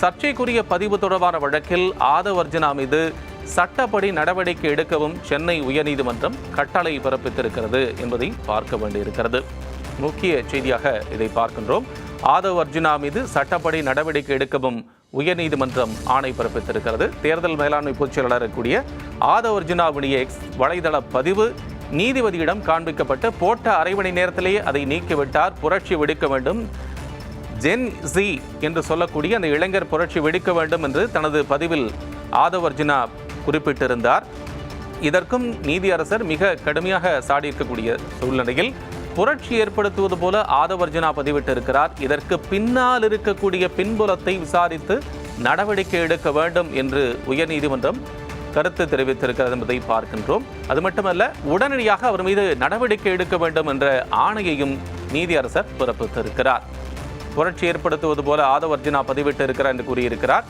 சர்ச்சைக்குரிய பதிவு தொடர்பான வழக்கில் ஆதவ் அர்ஜுனா மீது சட்டப்படி நடவடிக்கை எடுக்கவும் சென்னை உயர்நீதிமன்றம் கட்டளை பிறப்பித்திருக்கிறது என்பதை பார்க்க வேண்டியிருக்கிறது. முக்கிய செய்தியாக இதை பார்க்கின்றோம். ஆதவ் அர்ஜுனா மீது சட்டப்படி நடவடிக்கை எடுக்கவும் உயர்நீதிமன்றம் ஆணை பிறப்பித்திருக்கிறது. தேர்தல் மேலாண்மை பொதுச் செயலாளர் கூடிய ஆதவ் அர்ஜுனாவுடைய எக்ஸ் வலைதள பதிவு நீதிபதியிடம் காண்பிக்கப்பட்டு போட்ட அரை மணி நேரத்திலேயே அதை நீக்கிவிட்டார். புரட்சி வெடிக்க வேண்டும், ஜென் ஜி என்று சொல்லக்கூடிய அந்த இளைஞர் புரட்சி வெடிக்க வேண்டும் என்று தனது பதிவில் ஆதவ் அர்ஜுனா குறிப்பிட்டிருந்தார். இதற்கும் நீதியரசர் மிக கடுமையாக சாடியிருக்கக்கூடிய சூழ்நிலையில் புரட்சி ஏற்படுத்துவது போல ஆதவ் அர்ஜுனா பதிவிட்டிருக்கிறார். இதற்கு பின்னால் இருக்கக்கூடிய பின்புலத்தை விசாரித்து நடவடிக்கை எடுக்க வேண்டும் என்று உயர்நீதிமன்றம் கருத்து தெரிவித்திருக்கிறது என்பதை பார்க்கின்றோம். அது மட்டுமல்ல, உடனடியாக அவர் மீது நடவடிக்கை எடுக்க வேண்டும் என்ற ஆணையையும் நீதியரசர் பிறப்பித்திருக்கிறார். புரட்சி ஏற்படுத்துவது போல ஆதவ் அர்ஜுனா பதிவிட்டு இருக்கிறார் என்று கூறியிருக்கிறார்.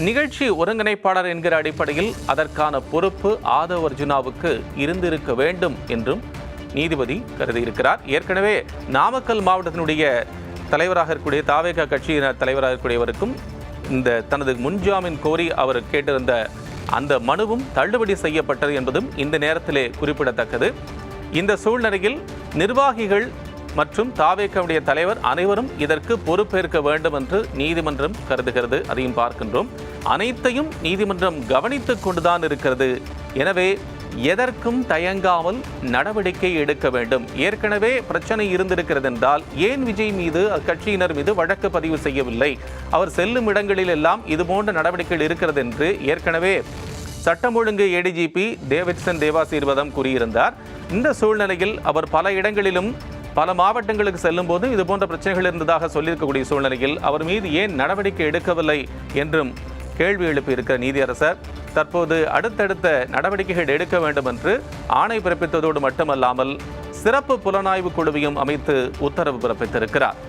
நிகழ்ச்சி ஒருங்கிணைப்பாளர் என்கிற அடிப்படையில் அதற்கான பொறுப்பு ஆதவ் அர்ஜுனாவுக்கு இருந்திருக்க வேண்டும் என்றும் நீதிபதி கருதியிருக்கிறார். ஏற்கனவே நாமக்கல் மாவட்டத்தினுடைய தலைவராக இருக்கக்கூடிய தாவேகா கட்சியினர் தலைவராக இருக்கக்கூடியவருக்கும் இந்த தனது முன்ஜாமீன் கோரி அவர் கேட்டிருந்த அந்த மனுவும் தள்ளுபடி செய்யப்பட்டது என்பதும் இந்த நேரத்திலே குறிப்பிடத்தக்கது. இந்த சூழ்நிலையில் நிர்வாகிகள் மற்றும் தாவேகாவுடைய தலைவர் அனைவரும் இதற்கு பொறுப்பேற்க வேண்டும் என்று நீதிமன்றம் கருதுகிறது. அதையும் பார்க்கின்றோம். அனைத்தையும் நீதிமன்றம் கவனித்துக் கொண்டுதான் இருக்கிறது. எனவே எதற்கும் தயங்காமல் நடவடிக்கை எடுக்க வேண்டும். ஏற்கனவே பிரச்சனை இருந்திருக்கிறது என்றால் ஏன் விஜய் மீது அக்கட்சியினர் மீது வழக்கு பதிவு செய்யவில்லை? அவர் செல்லும் இடங்களில் எல்லாம் இதுபோன்ற நடவடிக்கைகள் இருக்கிறது என்று ஏற்கனவே சட்டம் ஒழுங்கு ஏடிஜிபி டேவிட்சன் தேவாசீர்வாதம் கூறியிருந்தார். இந்த சூழ்நிலையில் அவர் பல இடங்களிலும் பல மாவட்டங்களுக்கு செல்லும் போது இது போன்ற பிரச்சனைகள் இருந்ததாக சொல்லியிருக்கக்கூடிய சூழ்நிலையில் அவர் மீது ஏன் நடவடிக்கை எடுக்கவில்லை என்றும் கேள்வி எழுப்பியிருக்கிற நீதியரசர் தற்போது அடுத்தடுத்த நடவடிக்கைகள் எடுக்க வேண்டும் என்று ஆணை பிறப்பித்ததோடு மட்டுமல்லாமல் சிறப்பு புலனாய்வு குழுவையும் அமைத்து உத்தரவு பிறப்பித்திருக்கிறார்.